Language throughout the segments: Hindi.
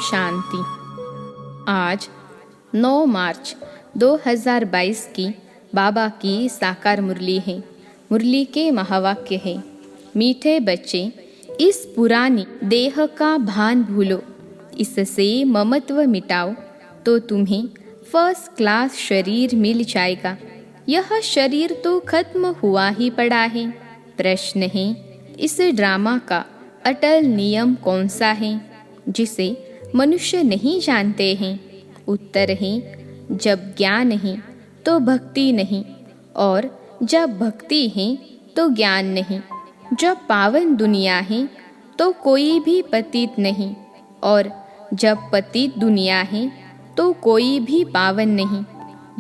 शांति। आज 9 मार्च 2022 की बाबा की साकार मुरली है। मुरली के महावाक्य है, मीठे बच्चे, इस पुरानी देह का भान भूलो, इससे ममत्व मिटाओ तो तुम्हें फर्स्ट क्लास शरीर मिल जाएगा। यह शरीर तो खत्म हुआ ही पड़ा है। प्रश्न है, इस ड्रामा का अटल नियम कौन सा है जिसे मनुष्य नहीं जानते हैं? उत्तर है, जब ज्ञान है तो भक्ति नहीं, और जब भक्ति है तो ज्ञान नहीं। जब पावन दुनिया है तो कोई भी पतित नहीं, और जब पतित दुनिया है तो कोई भी पावन नहीं।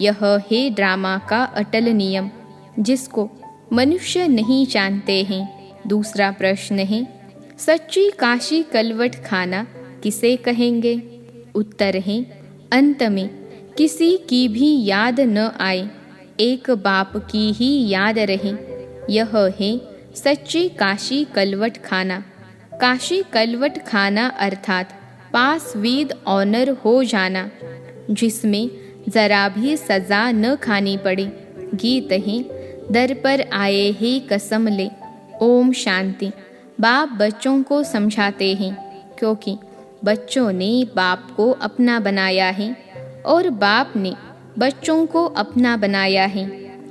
यह है ड्रामा का अटल नियम, जिसको मनुष्य नहीं जानते हैं। दूसरा प्रश्न है, सच्ची काशी कलवट खाना किसे कहेंगे? उत्तर है, अंत में किसी की भी याद न आए, एक बाप की ही याद रहे। यह है सच्ची काशी कलवट खाना। काशी कलवट खाना अर्थात पास विद ऑनर हो जाना, जिसमें जरा भी सजा न खानी पड़े। गीत है, दर पर आए ही कसम ले। ओम शांति। बाप बच्चों को समझाते हैं, क्योंकि बच्चों ने बाप को अपना बनाया है और बाप ने बच्चों को अपना बनाया है,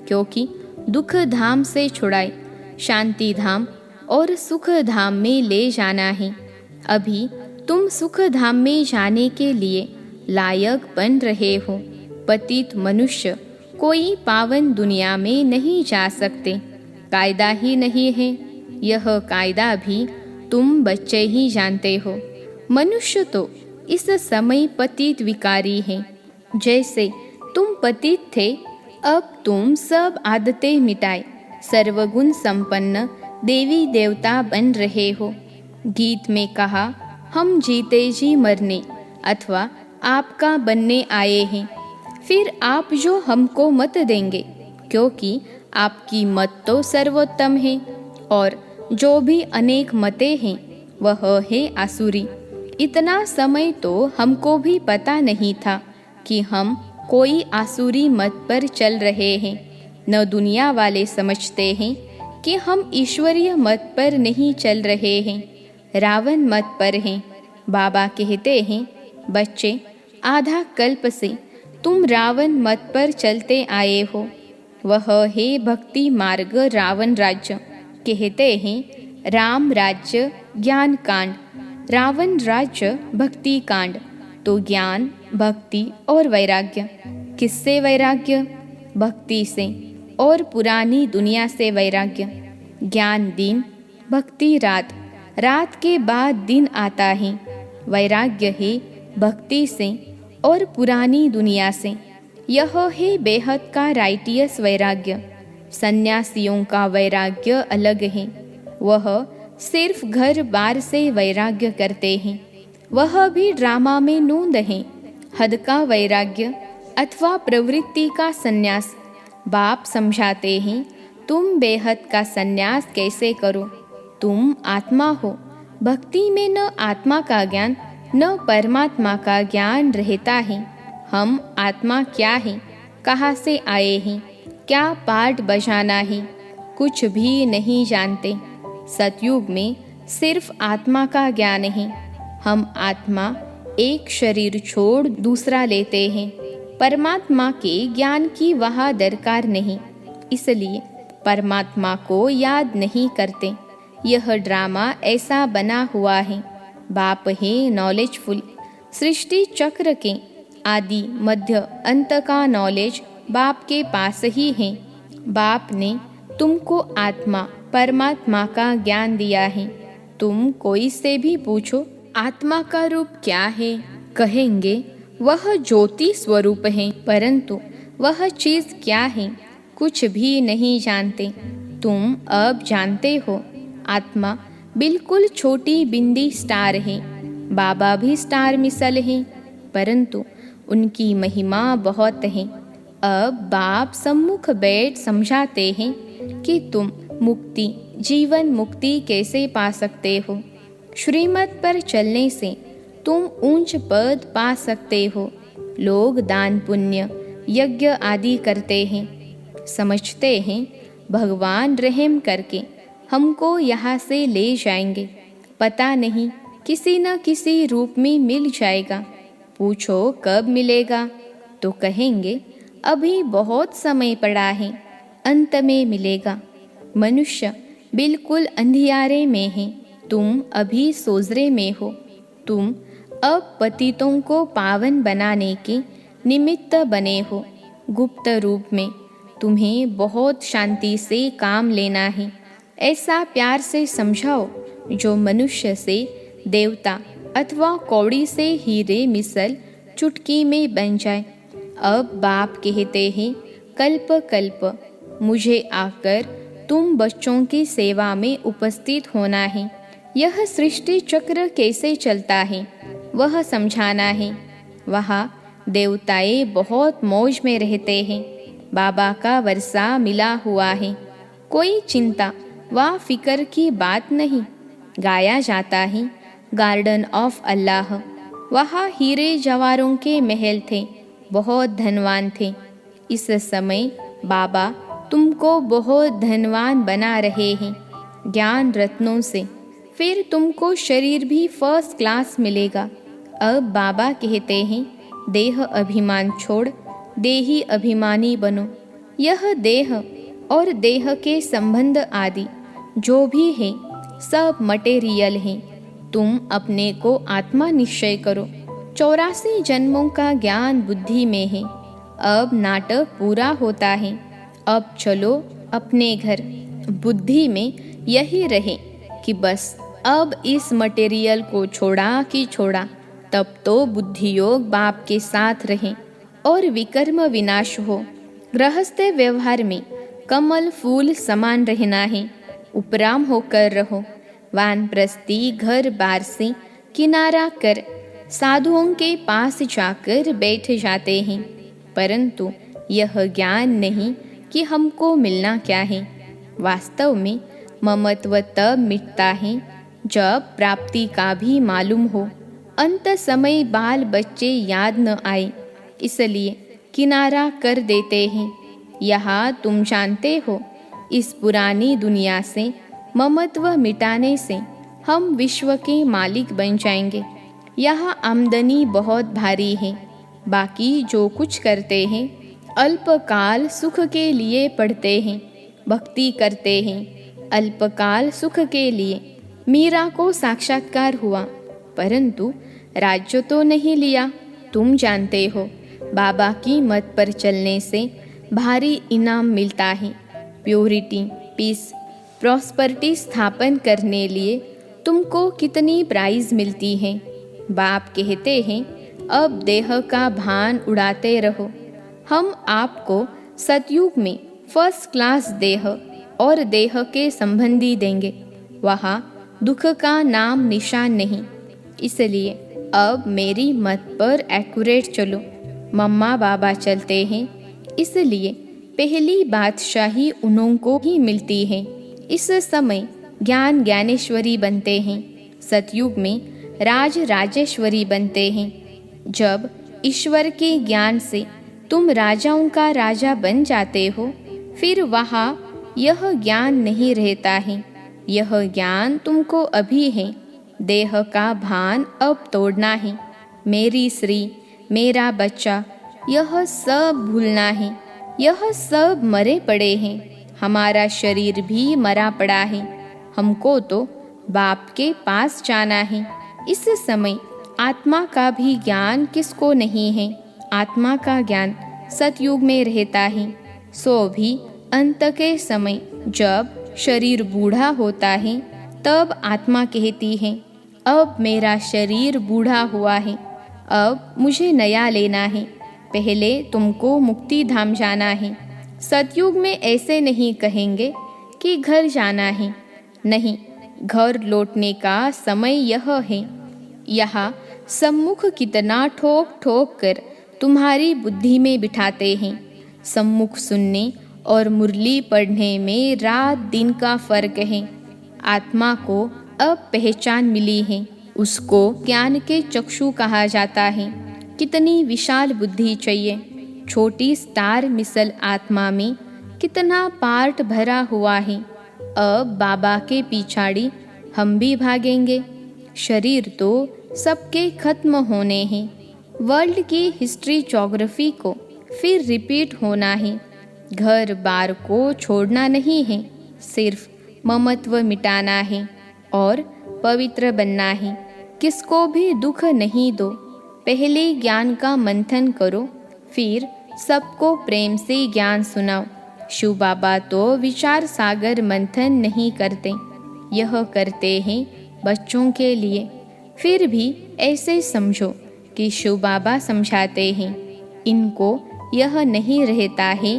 क्योंकि दुख धाम से छुड़ाए शांति धाम और सुख धाम में ले जाना है। अभी तुम सुख धाम में जाने के लिए लायक बन रहे हो। पतित मनुष्य कोई पावन दुनिया में नहीं जा सकते। कायदा ही नहीं है। यह कायदा भी तुम बच्चे ही जानते हो। मनुष्य तो इस समय पतित विकारी है। जैसे तुम पतित थे, अब तुम सब आदतें मिटाए सर्वगुण संपन्न देवी देवता बन रहे हो। गीत में कहा, हम जीते जी मरने अथवा आपका बनने आए हैं। फिर आप जो हमको मत देंगे, क्योंकि आपकी मत तो सर्वोत्तम है, और जो भी अनेक मतें हैं वह है आसुरी। इतना समय तो हमको भी पता नहीं था कि हम कोई आसुरी मत पर चल रहे हैं। न दुनिया वाले समझते हैं कि हम ईश्वरीय मत पर नहीं चल रहे हैं, रावण मत पर हैं। बाबा कहते हैं, बच्चे, आधा कल्प से तुम रावण मत पर चलते आए हो। वह है भक्ति मार्ग रावण राज्य। कहते हैं, राम राज्य ज्ञान कांड, रावण राज्य भक्ति कांड। तो ज्ञान, भक्ति और वैराग्य। किससे वैराग्य? भक्ति से और पुरानी दुनिया से वैराग्य। ज्ञान दिन, भक्ति रात, रात के बाद दिन आता है। वैराग्य है भक्ति से और पुरानी दुनिया से। यह है बेहद का राइटियस वैराग्य। सन्यासियों का वैराग्य अलग है। वह सिर्फ घर बार से वैराग्य करते हैं। वह भी ड्रामा में नूंद है। हद का वैराग्य अथवा प्रवृत्ति का सन्यास। बाप समझाते हैं, तुम बेहद का सन्यास कैसे करो? तुम आत्मा हो। भक्ति में न आत्मा का ज्ञान न परमात्मा का ज्ञान रहता है। हम आत्मा क्या है, कहाँ से आए हैं, क्या पाठ बजाना है, कुछ भी नहीं जानते। सतयुग में सिर्फ आत्मा का ज्ञान है। हम आत्मा एक शरीर छोड़ दूसरा लेते हैं। परमात्मा के ज्ञान की वहाँ दरकार नहीं, इसलिए परमात्मा को याद नहीं करते। यह ड्रामा ऐसा बना हुआ है। बाप है नॉलेजफुल। सृष्टि चक्र के आदि मध्य अंत का नॉलेज बाप के पास ही है। बाप ने तुमको आत्मा परमात्मा का ज्ञान दिया है। तुम कोई से भी पूछो, आत्मा का रूप क्या है? कहेंगे, वह ज्योति स्वरूप है। परंतु वह चीज क्या है, कुछ भी नहीं जानते। तुम अब जानते हो, आत्मा बिल्कुल छोटी बिंदी स्टार है। बाबा भी स्टार मिसल है, परंतु उनकी महिमा बहुत है। अब बाप सम्मुख बैठ समझाते हैं कि तुम मुक्ति, जीवन मुक्ति कैसे पा सकते हो। श्रीमत पर चलने से तुम ऊंच पद पा सकते हो। लोग दान पुण्य यज्ञ आदि करते हैं, समझते हैं भगवान रहम करके हमको यहाँ से ले जाएंगे। पता नहीं किसी न किसी रूप में मिल जाएगा। पूछो कब मिलेगा तो कहेंगे अभी बहुत समय पड़ा है, अंत में मिलेगा। मनुष्य बिल्कुल अंधियारे में है, तुम अभी सोजरे में हो। तुम अब पतितों को पावन बनाने के निमित्त बने हो। गुप्त रूप में तुम्हें बहुत शांति से काम लेना है। ऐसा प्यार से समझाओ जो मनुष्य से देवता अथवा कौड़ी से हीरे मिसल चुटकी में बन जाए। अब बाप कहते हैं कल्प कल्प मुझे आकर तुम बच्चों की सेवा में उपस्थित होना है। यह सृष्टि चक्र कैसे चलता है वह समझाना है। वहाँ देवताएं बहुत मौज में रहते हैं। बाबा का वर्षा मिला हुआ है। कोई चिंता व फिक्र की बात नहीं। गाया जाता है गार्डन ऑफ अल्लाह। वहाँ हीरे जवाहरों के महल थे, बहुत धनवान थे। इस समय बाबा तुमको बहुत धनवान बना रहे हैं ज्ञान रत्नों से। फिर तुमको शरीर भी फर्स्ट क्लास मिलेगा। अब बाबा कहते हैं देह अभिमान छोड़ देही अभिमानी बनो। यह देह और देह के संबंध आदि जो भी है सब मटेरियल है। तुम अपने को आत्मा निश्चय करो। 84 जन्मों का ज्ञान बुद्धि में है। अब नाटक पूरा होता है। अब चलो अपने घर। बुद्धि में यही रहे कि बस अब इस मटेरियल को छोड़ा कि छोड़ा। तब तो बुद्धि योग बाप के साथ रहे और विकर्म विनाश हो। गृहस्थ व्यवहार में कमल फूल समान रहना है। उपराम होकर रहो। वानप्रस्थी घर बार से किनारा कर साधुओं के पास जाकर बैठ जाते हैं, परंतु यह ज्ञान नहीं कि हमको मिलना क्या है। वास्तव में ममत्व तब मिटता है जब प्राप्ति का भी मालूम हो। अंत समय बाल बच्चे याद न आए, इसलिए किनारा कर देते हैं। यहाँ तुम जानते हो इस पुरानी दुनिया से ममत्व मिटाने से हम विश्व के मालिक बन जाएंगे। यहाँ आमदनी बहुत भारी है। बाकी जो कुछ करते हैं अल्पकाल सुख के लिए पढ़ते हैं, भक्ति करते हैं अल्पकाल सुख के लिए। मीरा को साक्षात्कार हुआ परंतु राज्य तो नहीं लिया। तुम जानते हो बाबा की मत पर चलने से भारी इनाम मिलता है। प्योरिटी, पीस, प्रॉस्पेरिटी स्थापन करने लिए तुमको कितनी प्राइज मिलती है। बाप कहते हैं अब देह का भान उड़ाते रहो। हम आपको सतयुग में फर्स्ट क्लास देह और देह के संबंधी देंगे। वहाँ दुख का नाम निशान नहीं। इसलिए अब मेरी मत पर एक्यूरेट चलो। मम्मा बाबा चलते हैं, इसलिए पहली बादशाही उन्हों को ही मिलती है। इस समय ज्ञान ज्ञानेश्वरी बनते हैं। सतयुग में राज राजेश्वरी बनते हैं। जब ईश्वर के ज्ञान से तुम राजाओं का राजा बन जाते हो, फिर वहाँ यह ज्ञान नहीं रहता है। यह ज्ञान तुमको अभी है। देह का भान अब तोड़ना है। मेरी श्री, मेरा बच्चा, यह सब भूलना है। यह सब मरे पड़े हैं। हमारा शरीर भी मरा पड़ा है। हमको तो बाप के पास जाना है। इस समय आत्मा का भी ज्ञान किसको नहीं है। आत्मा का ज्ञान सतयुग में रहता है। सो भी अंत के समय जब शरीर बूढ़ा होता है तब आत्मा कहती है अब मेरा शरीर बूढ़ा हुआ है, अब मुझे नया लेना है। पहले तुमको मुक्ति धाम जाना है। सतयुग में ऐसे नहीं कहेंगे कि घर जाना है। नहीं, घर लौटने का समय यह है। यहाँ सम्मुख कितना ठोक ठोक कर तुम्हारी बुद्धि में बिठाते हैं। सम्मुख सुनने और मुरली पढ़ने में रात दिन का फर्क है। आत्मा को अब पहचान मिली है। उसको ज्ञान के चक्षु कहा जाता है। कितनी विशाल बुद्धि चाहिए। छोटी स्टार मिसल आत्मा में कितना पार्ट भरा हुआ है। अब बाबा के पिछाड़ी हम भी भागेंगे। शरीर तो सबके खत्म होने हैं। वर्ल्ड की हिस्ट्री ज्योग्राफी को फिर रिपीट होना है। घर बार को छोड़ना नहीं है, सिर्फ ममत्व मिटाना है और पवित्र बनना है। किसको भी दुख नहीं दो। पहले ज्ञान का मंथन करो, फिर सबको प्रेम से ज्ञान सुनाओ। शिव बाबा तो विचार सागर मंथन नहीं करते, यह करते हैं बच्चों के लिए। फिर भी ऐसे समझो कि शिव बाबा समझाते हैं। इनको यह नहीं रहता है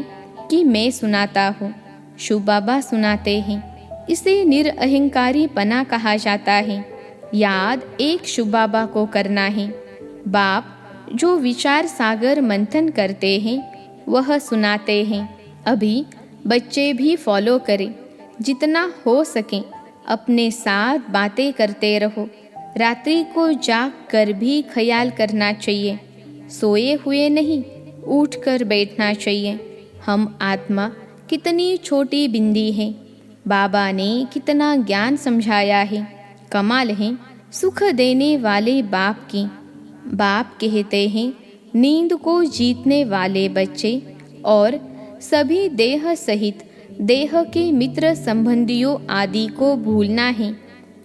कि मैं सुनाता हूँ, शिव बाबा सुनाते हैं। इसे निरअहंकारी पना कहा जाता है। याद एक शिव बाबा को करना है। बाप जो विचार सागर मंथन करते हैं वह सुनाते हैं। अभी बच्चे भी फॉलो करें। जितना हो सके अपने साथ बातें करते रहो। रात्रि को जाग कर भी ख्याल करना चाहिए। सोए हुए नहीं, उठ कर बैठना चाहिए। हम आत्मा कितनी छोटी बिंदी है। बाबा ने कितना ज्ञान समझाया है। कमाल है सुख देने वाले बाप की। बाप कहते हैं नींद को जीतने वाले बच्चे और सभी देह सहित देह के मित्र संबंधियों आदि को भूलना है।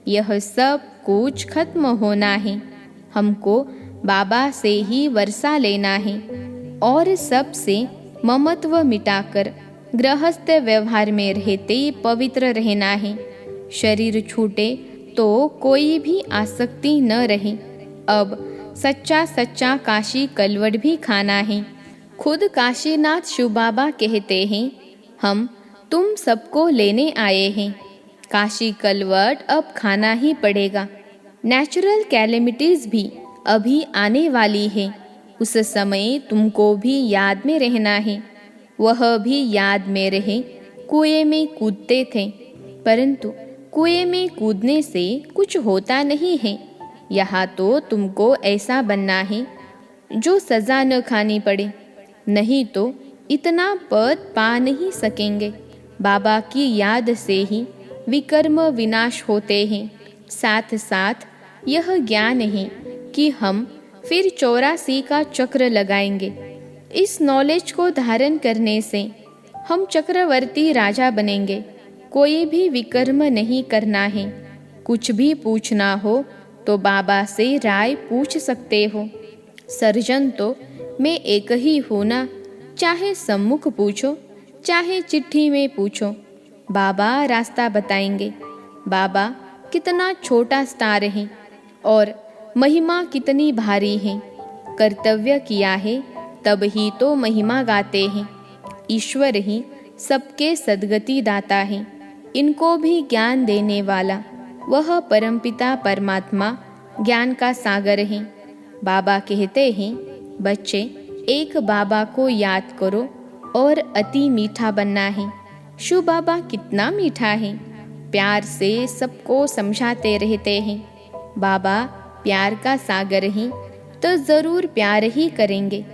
यह सब कुछ खत्म होना है। हमको बाबा से ही वर्षा लेना है और सबसे ममत्व मिटाकर गृहस्थ व्यवहार में रहते पवित्र रहना है। शरीर छूटे तो कोई भी आसक्ति न रहे। अब सच्चा सच्चा काशी कलवट भी खाना है। खुद काशीनाथ शिव बाबा कहते हैं हम तुम सबको लेने आए हैं। काशी कलवट अब खाना ही पड़ेगा। नेचुरल कैलेमिटीज भी अभी आने वाली है। उस समय तुमको भी याद में रहना है। वह भी याद में रहे। कुएं में कूदते थे, परंतु कुएं में कूदने से कुछ होता नहीं है। यहाँ तो तुमको ऐसा बनना है जो सजा न खानी पड़े, नहीं तो इतना पद पा नहीं सकेंगे। बाबा की याद से ही विकर्म विनाश होते हैं। साथ साथ यह ज्ञान है कि हम फिर 84 का चक्र लगाएंगे। इस नॉलेज को धारण करने से हम चक्रवर्ती राजा बनेंगे। कोई भी विकर्म नहीं करना है। कुछ भी पूछना हो तो बाबा से राय पूछ सकते हो। सर्जन तो मैं एक ही हूँ ना, चाहे सम्मुख पूछो चाहे चिट्ठी में पूछो, बाबा रास्ता बताएंगे। बाबा कितना छोटा स्टार है और महिमा कितनी भारी है। कर्तव्य किया है तब ही तो महिमा गाते हैं। ईश्वर ही सबके सद्गति दाता है। इनको भी ज्ञान देने वाला वह परमपिता परमात्मा ज्ञान का सागर है। बाबा कहते हैं बच्चे एक बाबा को याद करो और अति मीठा बनना है। शिव बाबा कितना मीठा है। प्यार से सबको समझाते रहते हैं। बाबा प्यार का सागर हैं तो ज़रूर प्यार ही करेंगे।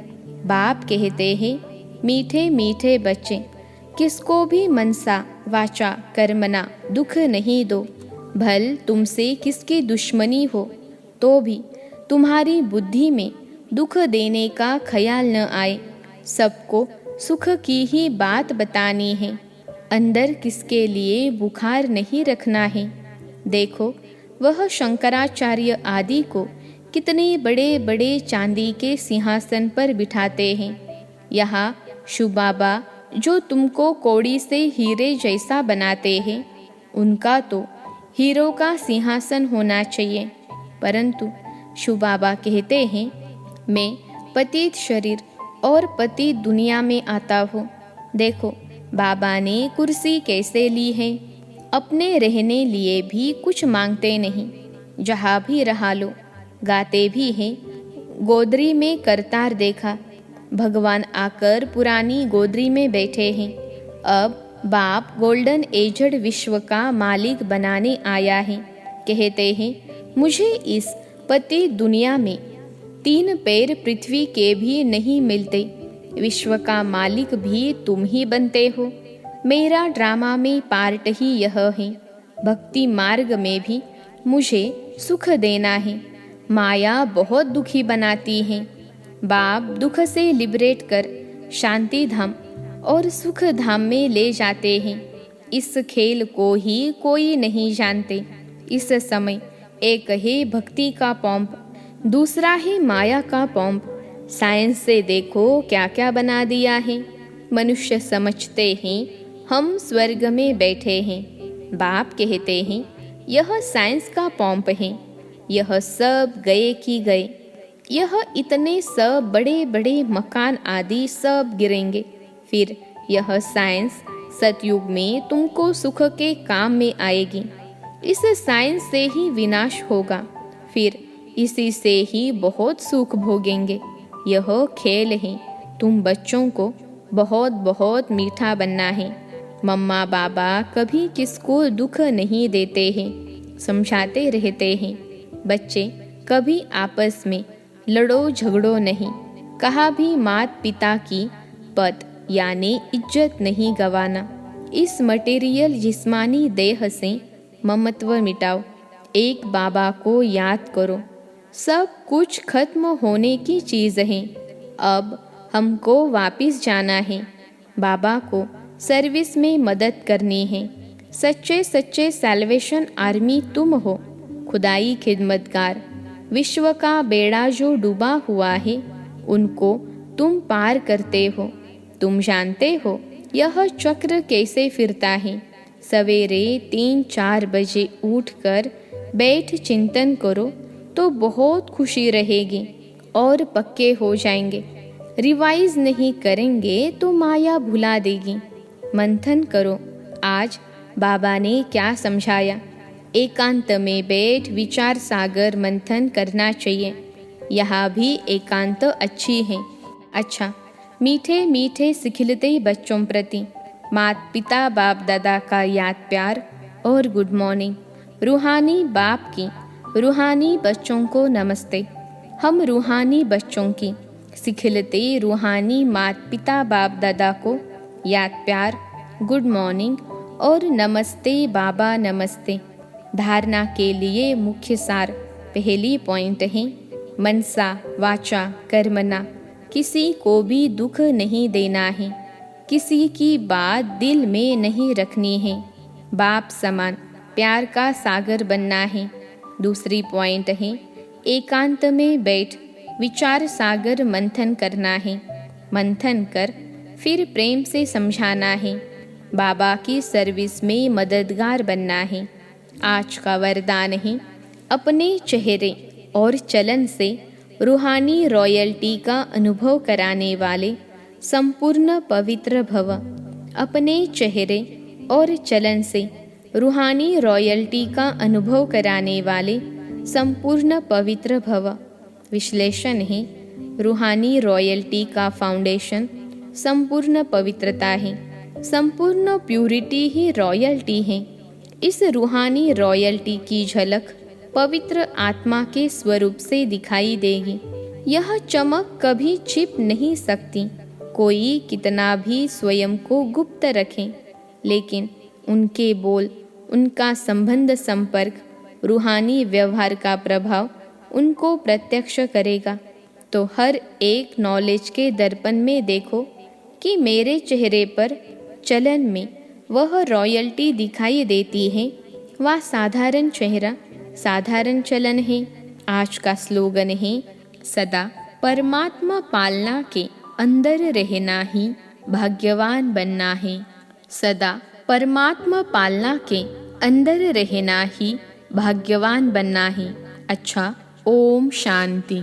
बाप कहते हैं मीठे मीठे बच्चे किसको भी मनसा वाचा कर्मना दुख नहीं दो। भल तुमसे किसकी दुश्मनी हो तो भी तुम्हारी बुद्धि में दुख देने का ख्याल न आए। सबको सुख की ही बात बतानी है। अंदर किसके लिए बुखार नहीं रखना है। देखो वह शंकराचार्य आदि को कितने बड़े बड़े चांदी के सिंहासन पर बिठाते हैं। यहाँ शिव बाबा जो तुमको कौड़ी से हीरे जैसा बनाते हैं, उनका तो हीरो का सिंहासन होना चाहिए। परंतु शिव बाबा कहते हैं मैं पतित शरीर और पतित दुनिया में आता हूँ। देखो बाबा ने कुर्सी कैसे ली है। अपने रहने लिए भी कुछ मांगते नहीं, जहाँ भी रहा लो। गाते भी हैं गोदरी में करतार देखा। भगवान आकर पुरानी गोदरी में बैठे हैं। अब बाप गोल्डन एजड विश्व का मालिक बनाने आया है। कहते हैं मुझे इस पति दुनिया में 3 पैर पृथ्वी के भी नहीं मिलते, विश्व का मालिक भी तुम ही बनते हो। मेरा ड्रामा में पार्ट ही यह है, भक्ति मार्ग में भी मुझे सुख देना है। माया बहुत दुखी बनाती है, बाप दुख से लिबरेट कर शांति धाम और सुख धाम में ले जाते हैं। इस खेल को ही कोई नहीं जानते। इस समय एक है भक्ति का पंप, दूसरा है माया का पंप। साइंस से देखो क्या क्या बना दिया है। मनुष्य समझते हैं हम स्वर्ग में बैठे हैं। बाप कहते हैं यह साइंस का पंप है, यह सब गए कि गए। यह इतने सब बड़े बड़े मकान आदि सब गिरेंगे। फिर यह साइंस सतयुग में तुमको सुख के काम में आएगी। इस साइंस से ही विनाश होगा, फिर इसी से ही बहुत सुख भोगेंगे। यह खेल है। तुम बच्चों को बहुत बहुत मीठा बनना है। मम्मा बाबा कभी किसको दुख नहीं देते हैं, समझाते रहते हैं। बच्चे कभी आपस में लड़ो झगड़ो नहीं। कहा भी माता पिता की पद यानी इज्जत नहीं गवाना। इस मटेरियल जिस्मानी देह से ममत्व मिटाओ। एक बाबा को याद करो। सब कुछ खत्म होने की चीज़ है। अब हमको वापिस जाना है। बाबा को सर्विस में मदद करनी है। सच्चे सच्चे सैल्वेशन आर्मी तुम हो, खुदाई खिदमतगार। विश्व का बेड़ा जो डूबा हुआ है उनको तुम पार करते हो। तुम जानते हो यह चक्र कैसे फिरता है। सवेरे 3-4 बजे उठकर बैठ चिंतन करो तो बहुत खुशी रहेगी और पक्के हो जाएंगे। रिवाइज नहीं करेंगे तो माया भुला देगी। मंथन करो आज बाबा ने क्या समझाया। एकांत में बैठ विचार सागर मंथन करना चाहिए। यहाँ भी एकांत अच्छी है। अच्छा, मीठे मीठे सिखिलते बच्चों प्रति माता पिता बाप दादा का याद प्यार और गुड मॉर्निंग। रूहानी बाप की रूहानी बच्चों को नमस्ते। हम रूहानी बच्चों की सिखिलते रूहानी माता पिता बाप दादा को याद प्यार, गुड मॉर्निंग और नमस्ते बाबा नमस्ते। धारणा के लिए मुख्य सार पहली पॉइंट है मनसा वाचा कर्मना। किसी को भी दुख नहीं देना है, किसी की बात दिल में नहीं रखनी है। बाप समान प्यार का सागर बनना है। दूसरी पॉइंट है एकांत में बैठ विचार सागर मंथन करना है। मंथन कर फिर प्रेम से समझाना है। बाबा की सर्विस में मददगार बनना है। आज का वरदान है अपने चेहरे और चलन से रूहानी रॉयल्टी का अनुभव कराने वाले संपूर्ण पवित्र भव। अपने चेहरे और चलन से रूहानी रॉयल्टी का अनुभव कराने वाले संपूर्ण पवित्र भव। विश्लेषण है रूहानी रॉयल्टी का फाउंडेशन संपूर्ण पवित्रता है। संपूर्ण प्यूरिटी ही रॉयल्टी है। इस रूहानी रॉयल्टी की झलक पवित्र आत्मा के स्वरूप से दिखाई देगी। यह चमक कभी छिप नहीं सकती। कोई कितना भी स्वयं को गुप्त रखे, लेकिन उनके बोल, उनका संबंध संपर्क, रूहानी व्यवहार का प्रभाव उनको प्रत्यक्ष करेगा। तो हर एक नॉलेज के दर्पण में देखो कि मेरे चेहरे पर चलन में वह रॉयल्टी दिखाई देती है। वह साधारण चेहरा साधारण चलन है। आज का स्लोगन है सदा परमात्मा पालना के अंदर रहना ही भाग्यवान बनना है। सदा परमात्मा पालना के अंदर रहना ही भाग्यवान बनना है। अच्छा, ओम शांति।